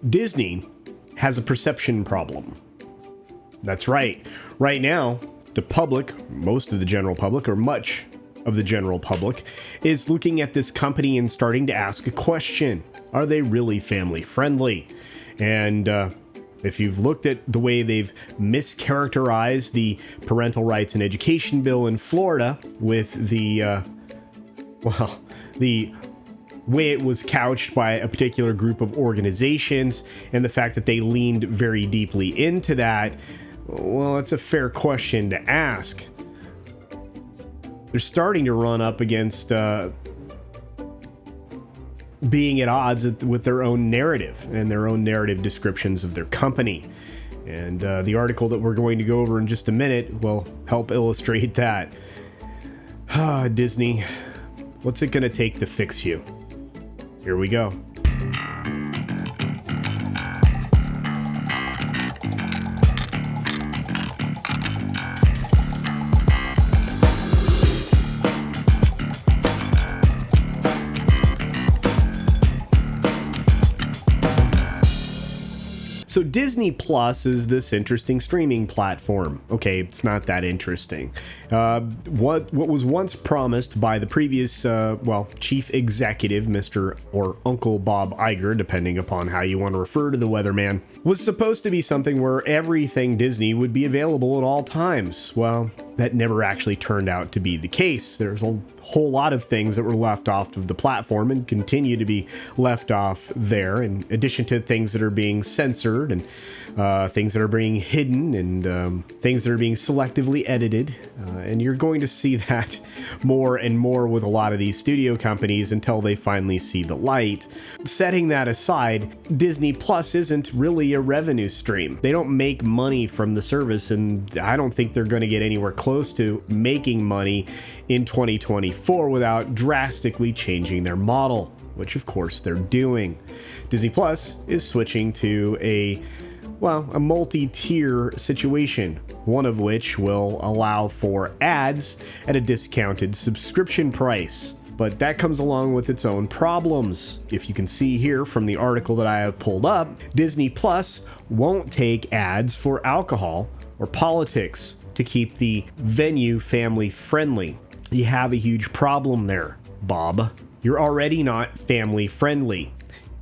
Disney has a perception problem. That's right. Right now, the public, most of the general public, or much of the general public, is looking at this company and starting to ask a question. Are they really family friendly? And if you've looked at the way they've mischaracterized the parental rights and education bill in Florida with the way it was couched by a particular group of organizations and the fact that they leaned very deeply into that, well, it's a fair question to ask. They're starting to run up against being at odds with their own narrative and their own narrative descriptions of their company. And the article that we're going to go over in just a minute will help illustrate that. Disney, what's it going to take to fix you? Here we go. So Disney Plus is this interesting streaming platform. Okay, it's not that interesting. What was once promised by the previous, chief executive, Mr. or Uncle Bob Iger, depending upon how you want to refer to the weatherman, was supposed to be something where everything Disney would be available at all times. Well, that never actually turned out to be the case. There's a whole lot of things that were left off of the platform and continue to be left off there, in addition to things that are being censored and things that are being hidden and things that are being selectively edited. And you're going to see that more and more with a lot of these studio companies until they finally see the light. Setting that aside, Disney Plus isn't really a revenue stream. They don't make money from the service, and I don't think they're going to get anywhere close to making money in 2024 without drastically changing their model, which of course they're doing. Disney Plus is switching to a multi-tier situation, one of which will allow for ads at a discounted subscription price. But that comes along with its own problems. If you can see here from the article that I have pulled up, Disney Plus won't take ads for alcohol or politics to keep the venue family friendly. You have a huge problem there, Bob. You're already not family friendly.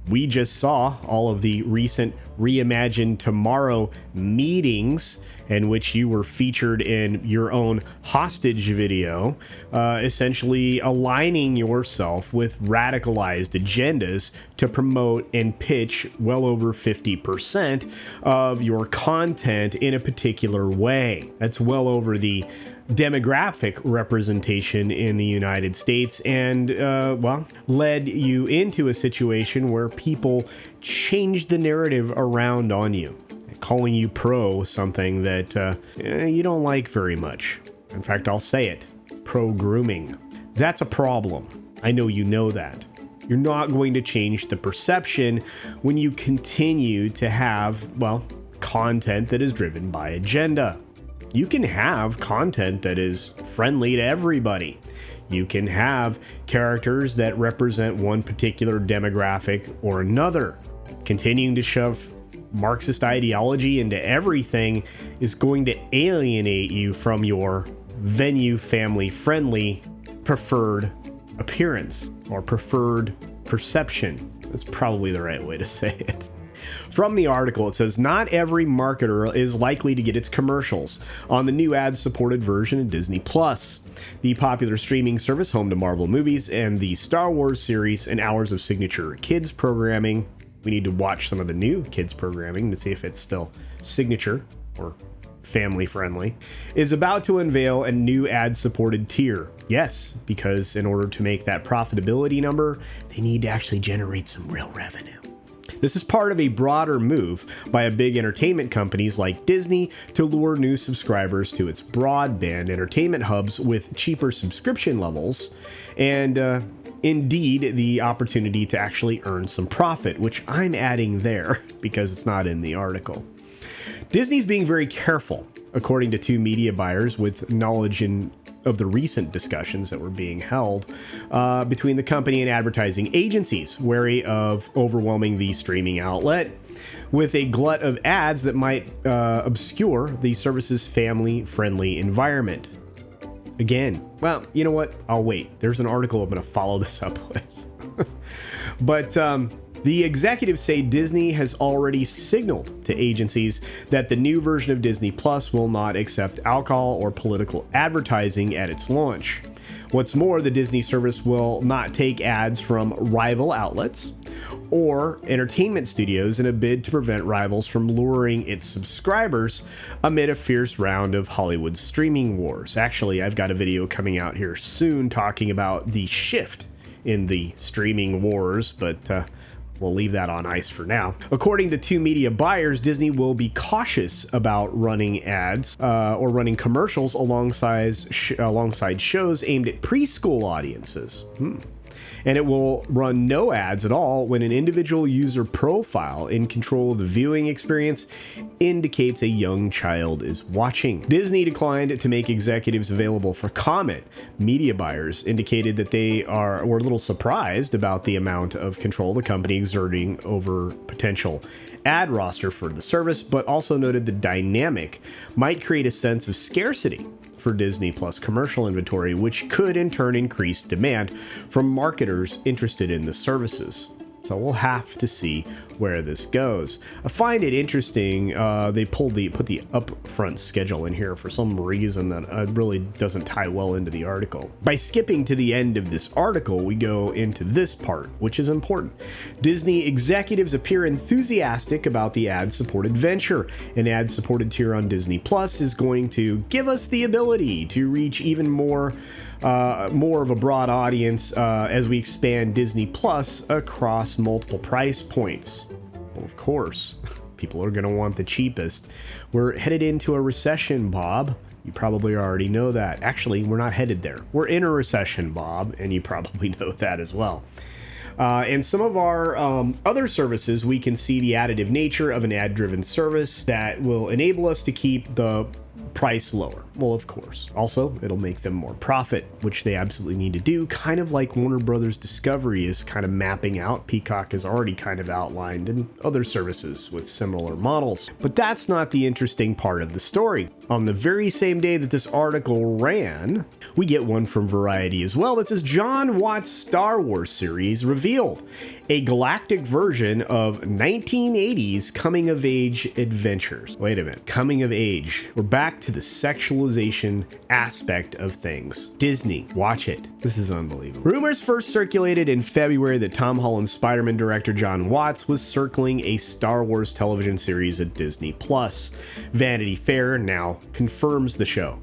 We just saw all of the recent Reimagine Tomorrow meetings in which you were featured in your own hostage video, essentially aligning yourself with radicalized agendas to promote and pitch well over 50% of your content in a particular way. That's well over the demographic representation in the United States, and led you into a situation where people changed the narrative around on you, calling you pro something that you don't like very much. In fact, I'll say it, pro grooming. That's a problem. I know you know that. You're not going to change the perception when you continue to have, content that is driven by agenda. You can have content that is friendly to everybody. You can have characters that represent one particular demographic or another. Continuing to shove Marxist ideology into everything is going to alienate you from your venue family friendly preferred appearance or preferred perception. That's probably the right way to say it. From the article, it says, not every marketer is likely to get its commercials on the new ad-supported version of Disney Plus, the popular streaming service home to Marvel movies and the Star Wars series and hours of signature kids programming. We need to watch some of the new kids programming to see if it's still signature or family friendly, is about to unveil a new ad-supported tier. Yes, because in order to make that profitability number, they need to actually generate some real revenue. This is part of a broader move by a big entertainment companies like Disney to lure new subscribers to its broadband entertainment hubs with cheaper subscription levels and indeed the opportunity to actually earn some profit, which I'm adding there because it's not in the article. Disney's being very careful according to two media buyers with knowledge of the recent discussions that were being held between the company and advertising agencies, wary of overwhelming the streaming outlet with a glut of ads that might obscure the service's family-friendly environment. Again, well, you know what? I'll wait. There's an article I'm going to follow this up with. But the executives say Disney has already signaled to agencies that the new version of Disney Plus will not accept alcohol or political advertising at its launch. What's more, the Disney service will not take ads from rival outlets or entertainment studios in a bid to prevent rivals from luring its subscribers amid a fierce round of Hollywood streaming wars. Actually, I've got a video coming out here soon talking about the shift in the streaming wars, but we'll leave that on ice for now. According to two media buyers, Disney will be cautious about running ads or running commercials alongside shows aimed at preschool audiences. And it will run no ads at all when an individual user profile in control of the viewing experience indicates a young child is watching. Disney declined to make executives available for comment. Media buyers indicated that they were a little surprised about the amount of control the company exerting over potential ad roster for the service, but also noted the dynamic might create a sense of scarcity for Disney Plus commercial inventory, which could in turn increase demand from marketers interested in the services. So we'll have to see where this goes. I find it interesting. They put the upfront schedule in here for some reason that really doesn't tie well into the article. By skipping to the end of this article, we go into this part, which is important. Disney executives appear enthusiastic about the ad-supported venture. An ad-supported tier on Disney Plus is going to give us the ability to reach even more of a broad audience as we expand Disney Plus across multiple price points. Well, of course, people are going to want the cheapest. We're headed into a recession, Bob. You probably already know that. Actually, we're not headed there. We're in a recession, Bob, and you probably know that as well. And some of our other services, we can see the additive nature of an ad-driven service that will enable us to keep the price lower. Well, of course. Also, it'll make them more profit, which they absolutely need to do, kind of like Warner Brothers Discovery is kind of mapping out. Peacock has already kind of outlined, and other services with similar models. But that's not the interesting part of the story. On the very same day that this article ran, we get one from Variety as well that says John Watts' Star Wars series revealed a galactic version of 1980s coming-of-age adventures. Wait a minute. Coming of age. We're back to the sexualization aspect of things. Disney, watch it. This is unbelievable. Rumors first circulated in February that Tom Holland's Spider-Man director John Watts was circling a Star Wars television series at Disney Plus. Vanity Fair now confirms the show.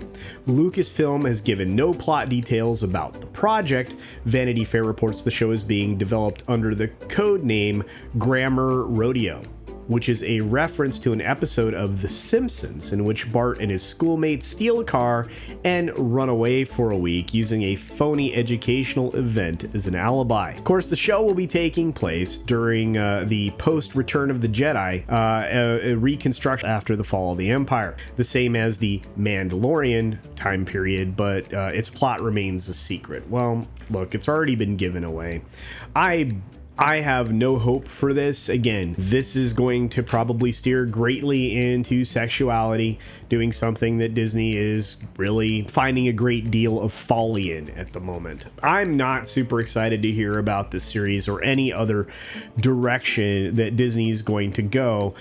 Lucasfilm has given no plot details about the project. Vanity Fair reports the show is being developed under the code name Grammar Rodeo, which is a reference to an episode of The Simpsons in which Bart and his schoolmates steal a car and run away for a week using a phony educational event as an alibi. Of course, the show will be taking place during the post-Return of the Jedi a reconstruction after the fall of the Empire, the same as the Mandalorian time period, but its plot remains a secret. Well, look, it's already been given away. I have no hope for this. Again, this is going to probably steer greatly into sexuality, doing something that Disney is really finding a great deal of folly in at the moment. I'm not super excited to hear about this series or any other direction that Disney is going to go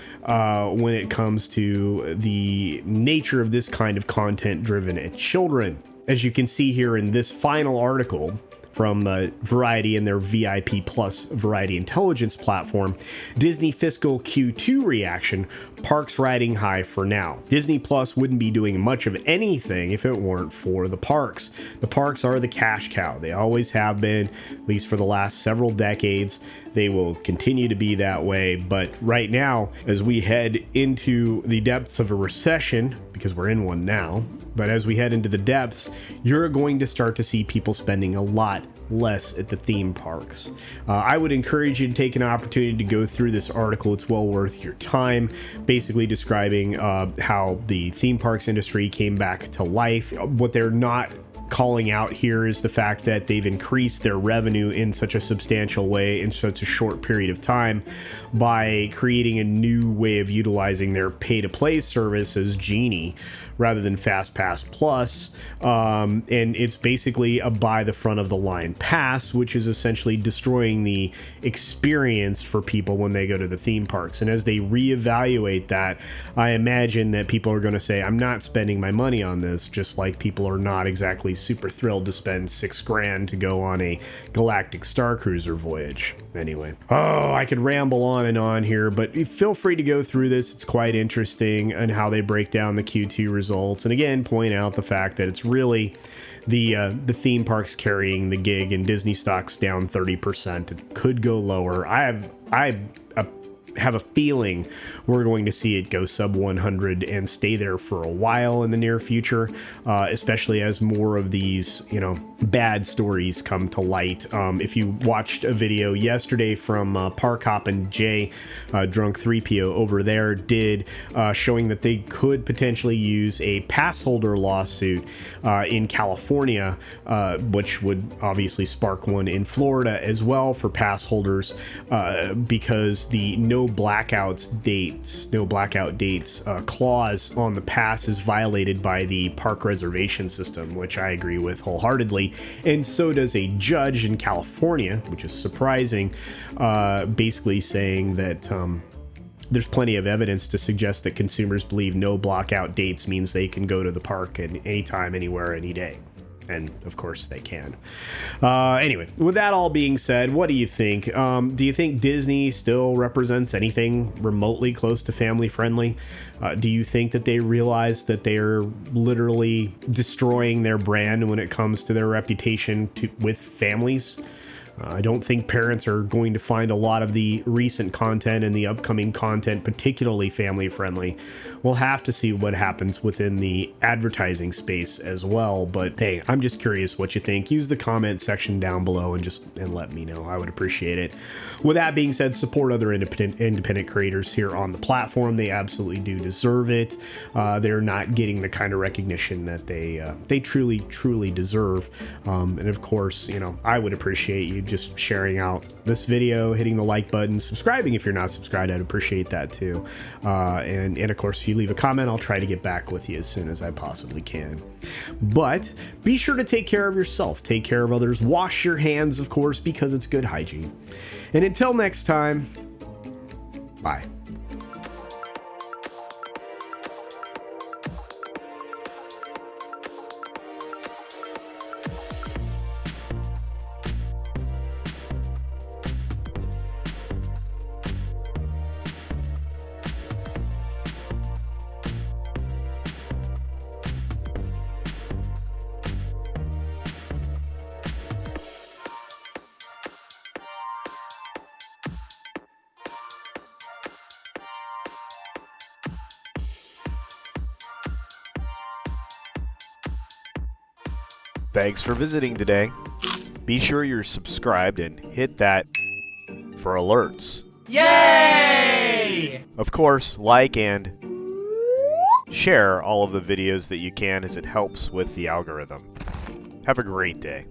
when it comes to the nature of this kind of content driven at children. As you can see here in this final article from Variety and their VIP Plus Variety Intelligence platform, Disney fiscal Q2 reaction, parks riding high for now. Disney Plus wouldn't be doing much of anything if it weren't for the parks. The parks are the cash cow. They always have been, at least for the last several decades. They will continue to be that way. But right now, as we head into the depths of a recession, because we're in one now, but as we head into the depths, you're going to start to see people spending a lot less at the theme parks. I would encourage you to take an opportunity to go through this article. It's well worth your time, basically describing how the theme parks industry came back to life. What they're not calling out here is the fact that they've increased their revenue in such a substantial way in such a short period of time by creating a new way of utilizing their pay-to-play service as Genie rather than FastPass Plus. And it's basically a buy the front of the line pass, which is essentially destroying the experience for people when they go to the theme parks. And as they reevaluate that, I imagine that people are going to say, I'm not spending my money on this, just like people are not exactly super thrilled to spend $6,000 to go on a Galactic Star Cruiser voyage. Anyway, I could ramble on and on here, but feel free to go through this. It's quite interesting and how they break down the Q2 results. And again, point out the fact that it's really the theme parks carrying the gig, and Disney stock's down 30%. It could go lower. I have a feeling we're going to see it go sub 100 and stay there for a while in the near future, especially as more of these, bad stories come to light. If you watched a video yesterday from Park Hop and Jay, Drunk 3PO over there, did showing that they could potentially use a pass holder lawsuit in California, which would obviously spark one in Florida as well for pass holders, because the no blackout dates clause on the pass is violated by the park reservation system, which I agree with wholeheartedly, and so does a judge in California, which is surprising, basically saying that there's plenty of evidence to suggest that consumers believe no blackout dates means they can go to the park at any time, anywhere, any day. And of course they can. Anyway, with that all being said, what do you think? Do you think Disney still represents anything remotely close to family friendly? Do you think that they realize that they're literally destroying their brand when it comes to their reputation with families? I don't think parents are going to find a lot of the recent content and the upcoming content particularly family friendly. We'll have to see what happens within the advertising space as well. But hey, I'm just curious what you think. Use the comment section down below and let me know. I would appreciate it. With that being said, support other independent creators here on the platform. They absolutely do deserve it. They're not getting the kind of recognition that they truly deserve. And of course, I would appreciate you just sharing out this video, hitting the like button, subscribing if you're not subscribed. I'd appreciate that too. And of course, if you leave a comment, I'll try to get back with you as soon as I possibly can. But be sure to take care of yourself, take care of others, wash your hands, of course, because it's good hygiene. And until next time, bye. Thanks for visiting today. Be sure you're subscribed and hit that for alerts. Yay! Of course, like and share all of the videos that you can, as it helps with the algorithm. Have a great day.